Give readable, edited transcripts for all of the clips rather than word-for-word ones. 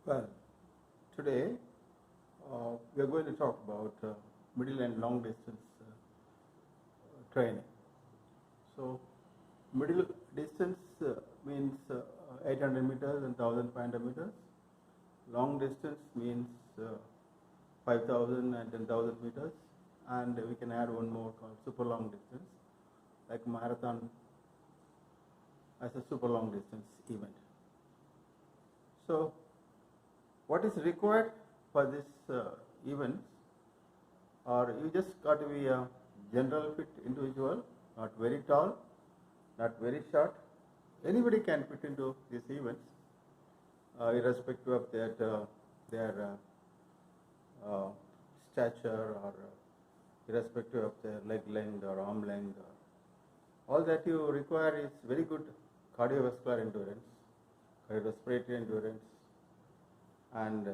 Well, today we are going to talk about middle and long distance training. So, middle distance means 800 meters and 1500 meters. Long distance means 5000 and 10,000 meters. And we can add one more called super long distance, like marathon as a super long distance event. So, what is required for this events? Or you just got to be a general fit individual, not very tall, not very short. Anybody can fit into these events, irrespective of their stature or irrespective of their leg length or arm length. All that you require is very good cardiovascular endurance, respiratory endurance, and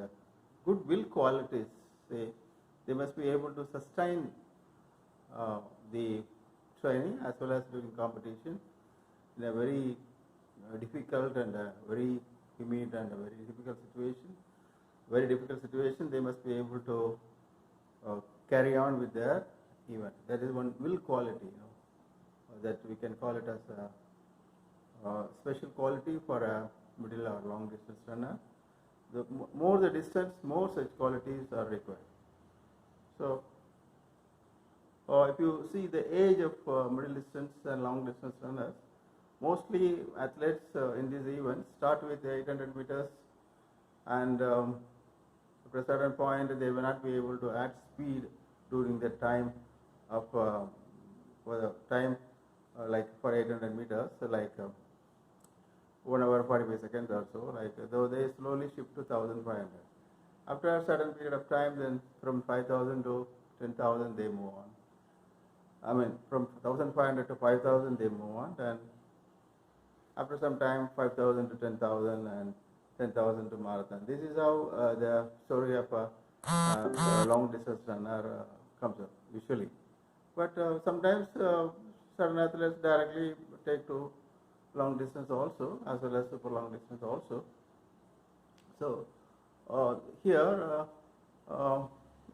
good will qualities. They must be able to sustain the training as well as during competition in a very difficult and very humid and a very difficult situation. Very difficult situation, they must be able to carry on with their event. That is one will quality, that we can call it as a special quality for a middle or long distance runner. The more the distance, more such qualities are required. So, if you see the age of middle distance and long distance runners, mostly athletes in these events start with 800 meters, and at a certain point they will not be able to add speed during the time of for the time like for 800 meters, like 1 hour 45 seconds or so, like though they slowly shift to 1500. After a certain period of time, then from 5000 to 10,000 they move on. I mean, from 1500 to 5000 they move on, and after some time 5000 to 10,000 and 10,000 to marathon. This is how the story of a long distance runner comes up usually. But sometimes certain athletes directly take to long distance also, as well as super long distance also. So here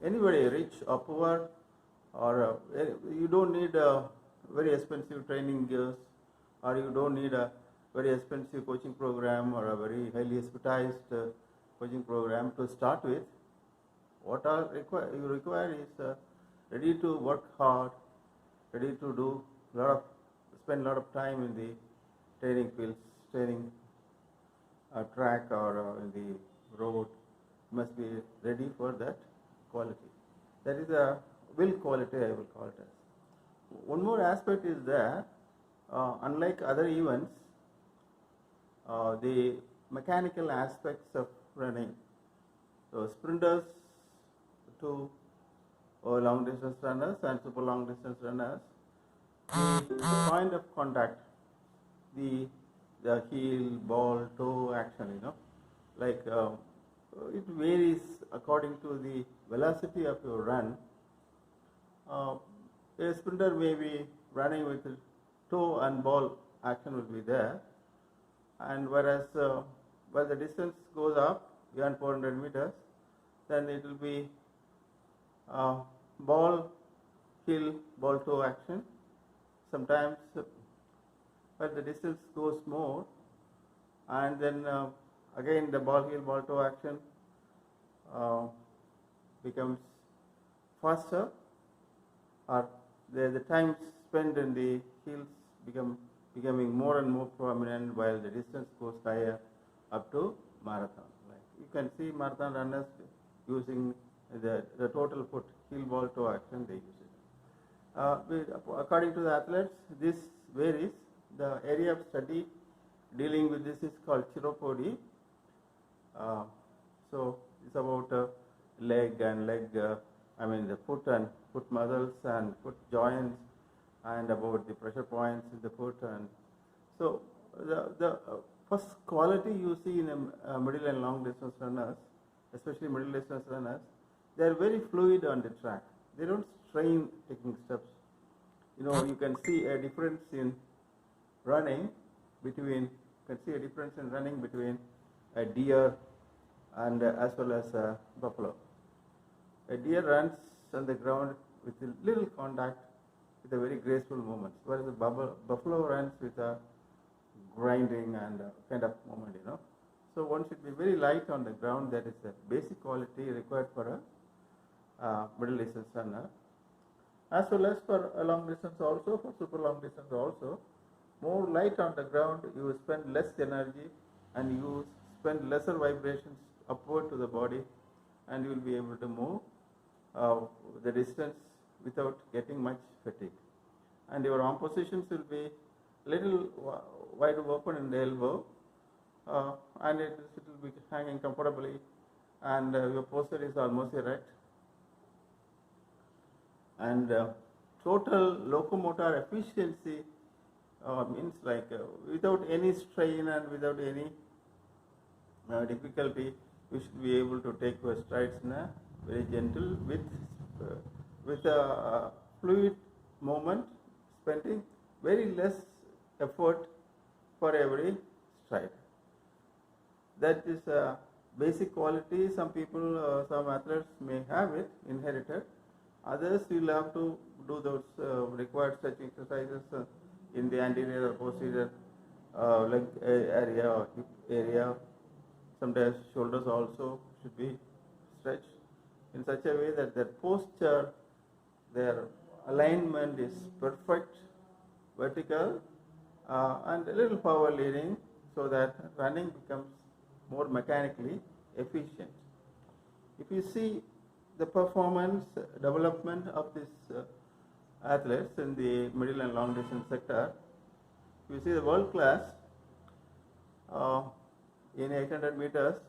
anybody rich or poor, or you don't need very expensive training gears, or you don't need a very expensive coaching program or a very highly expertized coaching program to start with. What you require is ready to work hard, ready to spend a lot of time in the training fields, training track or in the road. Must be ready for that quality. That is a will quality, I will call it as. One more aspect is that unlike other events, the mechanical aspects of running, so sprinters to long distance runners and super long distance runners, the point of contact, the heel, ball, toe action, like it varies according to the velocity of your run. A sprinter may be running with toe and ball action will be there, and whereas when the distance goes up beyond 400 meters, then it will be ball, heel, ball, toe action. Sometimes when the distance goes more, and then again the ball, heel, ball, toe action becomes faster, or the time spent in the heels becoming more and more prominent while the distance goes higher up to marathon. Like you can see marathon runners using the total foot, heel, ball, toe action, they use it. According to the athletes, this varies. The area of study dealing with this is called chiropody. So it's about leg and the foot and foot muscles and foot joints, and about the pressure points in the foot. And so the first quality you see in a middle and long distance runners, especially middle distance runners, they are very fluid on the track. They don't strain taking steps. You can see a difference in running between a deer and as well as buffalo. A deer runs on the ground with a little contact with a very graceful movement, whereas the buffalo runs with a grinding and kind of movement, So one should be very light on the ground. That is a basic quality required for a middle distance runner. As well as for a long distance also, for super long distance also, more light on the ground, you spend less energy and you spend lesser vibrations upward to the body, and you will be able to move the distance without getting much fatigue. And your arm positions will be little wide open in the elbow, and it will be hanging comfortably, and your posture is almost erect. And total locomotor efficiency means like without any strain and without any difficulty, we should be able to take our strides in a very gentle with a fluid movement, spending very less effort for every stride. That is a basic quality. Some people, some athletes may have it inherited. Others will have to do those required stretching exercises in the anterior or posterior leg area or hip area. Sometimes shoulders also should be stretched in such a way that their posture, their alignment is perfect, vertical, and a little power leading, so that running becomes more mechanically efficient. If you see the performance development of these athletes in the middle and long distance sector, you see the world class in 800 meters,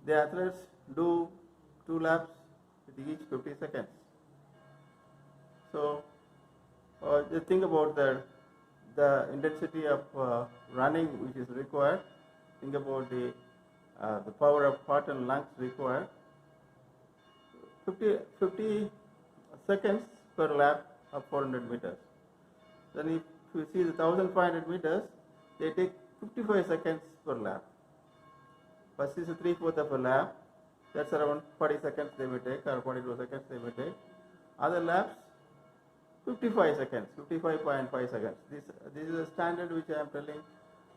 the athletes do 2 laps with each 50 seconds. So just think about the intensity of running which is required. Think about the power of heart and lungs required. 50 seconds per lap of 400 meters. Then if you see the 1500 meters, they take 55 seconds per lap. First is 3/4 of a lap, that's around 40 seconds they may take, or 42 seconds they may take. Other laps, 55 seconds, 55.5 seconds. This is a standard which I am telling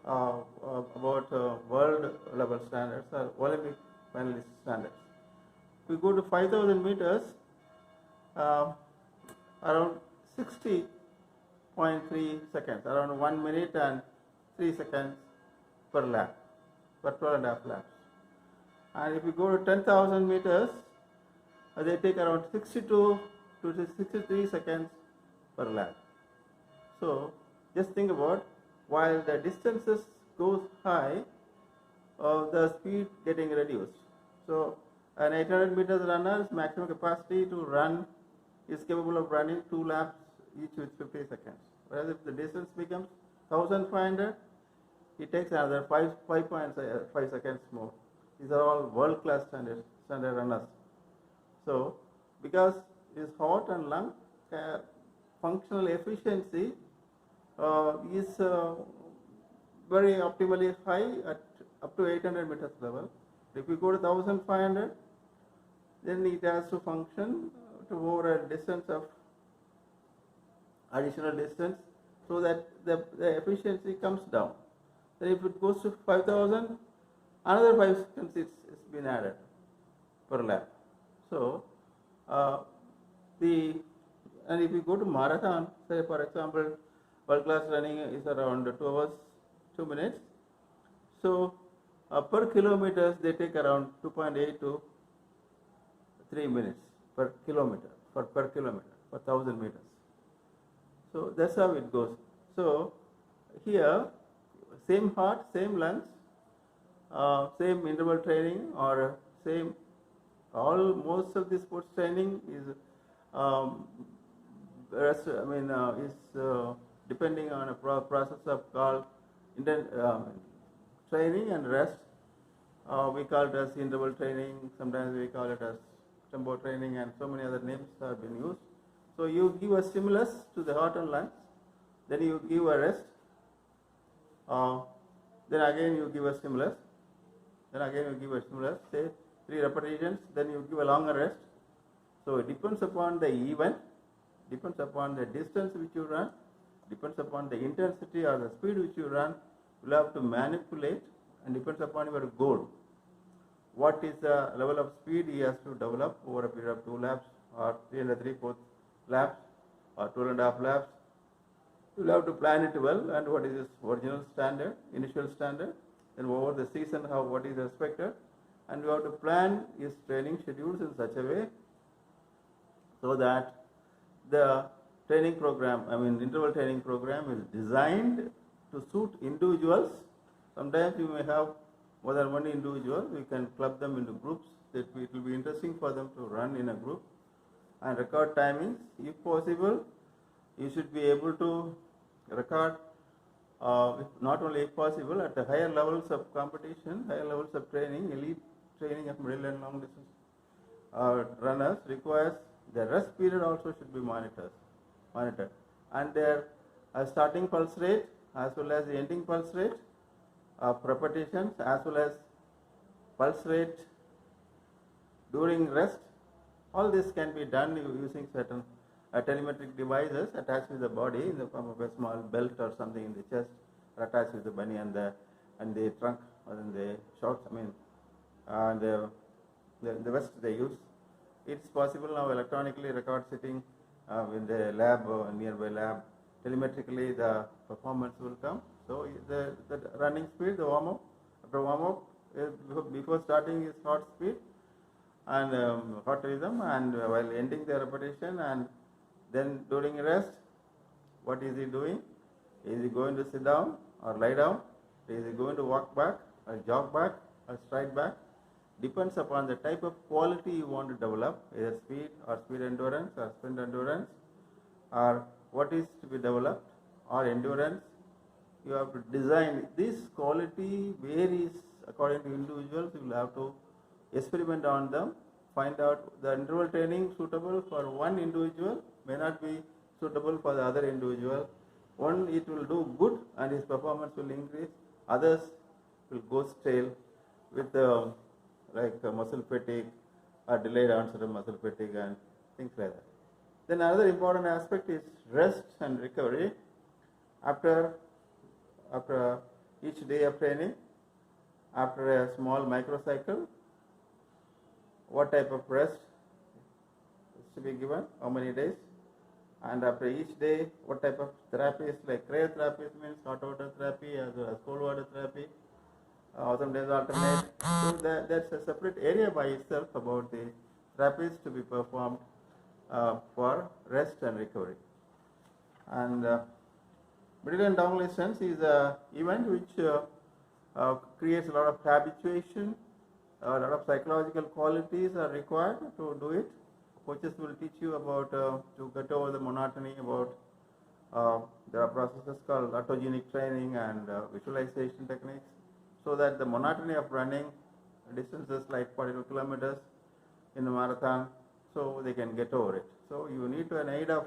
about world level standards or Olympic finalist standards. If we go to 5000 meters, around 60.3 seconds, around 1 minute and 3 seconds per lap, per 12.5 laps. And if you go to 10,000 meters, they take around 62 to 63 seconds per lap. So just think about, while the distances goes high, the speed getting reduced. So an 800 meters runner's maximum capacity to run is capable of running 2 laps each with 50 seconds. Whereas if the distance becomes 1500, it takes another 5.5 seconds more. These are all world-class standard runners. So because his heart and lung functional efficiency is very optimally high at up to 800 meters level. If you go to 1500, then it has to function to over a distance of additional distance, so that the efficiency comes down. Then if it goes to 5000, another 5 seconds is been added per lap. So and if you go to marathon, say for example, world class running is around 2 hours 2 minutes. So per kilometers they take around 2.8 to 3 minutes per kilometer, per kilometer, per 1000 meters. So that's how it goes. So here, same heart, same lungs, same interval training, or same, most of the sports training is depending on a process of called training and rest. We call it as interval training, sometimes we call it as tempo training, and so many other names have been used. So you give a stimulus to the heart and lungs, then you give a rest, then again you give a stimulus, then again you give a similar, say 3 repetitions, then you give a longer rest. So it depends upon the event, depends upon the distance which you run, depends upon the intensity or the speed which you run. You have to manipulate, and depends upon your goal. What is the level of speed he has to develop over a period of 2 laps or 3 and 3/4 laps or 2.5 laps. You will have to plan it well, and what is his original standard, initial standard, then over the season what is expected, and you have to plan his training schedules in such a way so that the training program, interval training program is designed to suit individuals. Sometimes you may have more than one individual, we can club them into groups, that it will be interesting for them to run in a group, and record timings. If possible, you should be able to record, not only if possible, at the higher levels of competition, higher levels of training, elite training of middle and long distance runners requires the rest period also should be monitored, and their starting pulse rate as well as the ending pulse rate of repetitions as well as pulse rate during rest. All this can be done using certain telemetric devices attached with the body in the form of a small belt or something in the chest, or attached with the bunny and the trunk, or in the shorts, the vest they use. It's possible now electronically record sitting in the lab or nearby lab. Telemetrically the performance will come. So the running speed, the warm up, after warm up, before starting is hot speed and hot rhythm, and while ending the repetition, and then during rest, what is he doing? Is he going to sit down or lie down? Is he going to walk back or jog back or stride back? Depends upon the type of quality you want to develop, either speed or speed endurance or sprint endurance, or what is to be developed, or endurance. You have to design. This quality varies according to individuals. You will have to experiment on them, find out the interval training suitable for one individual may not be suitable for the other individual. One, it will do good and his performance will increase. Others will go stale with muscle fatigue or delayed onset of muscle fatigue and things like that. Then another important aspect is rest and recovery. After each day of training, after a small microcycle, what type of rest is to be given, how many days, and after each day, what type of therapies, like cryotherapy means hot water therapy as well as cold water therapy, some days alternate. So that's a separate area by itself about the therapies to be performed for rest and recovery. And middle and long distance is an event which creates a lot of habituation, a lot of psychological qualities are required to do it. Coaches will teach you about to get over the monotony, about there are processes called autogenic training and visualization techniques, so that the monotony of running distances like 42 kilometers in a marathon, so they can get over it. So you need to an aid of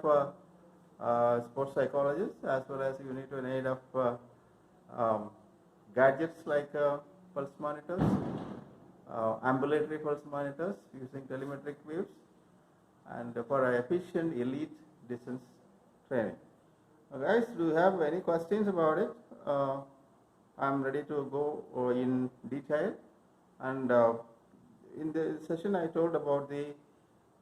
sports psychologists, as well as you need to an aid of gadgets like pulse monitors, ambulatory pulse monitors using telemetric waves, and for efficient elite distance training. Guys, do you have any questions about it? I'm ready to go in detail. And in the session I told about the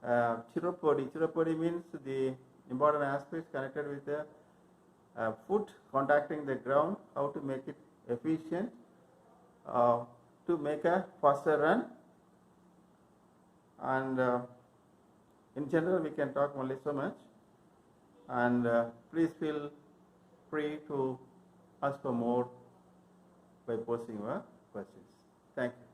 chiropody. Chiropody means the important aspects connected with the foot contacting the ground, how to make it efficient, to make a faster run. And in general we can talk only so much, and please feel free to ask for more by posting your questions. Thank you.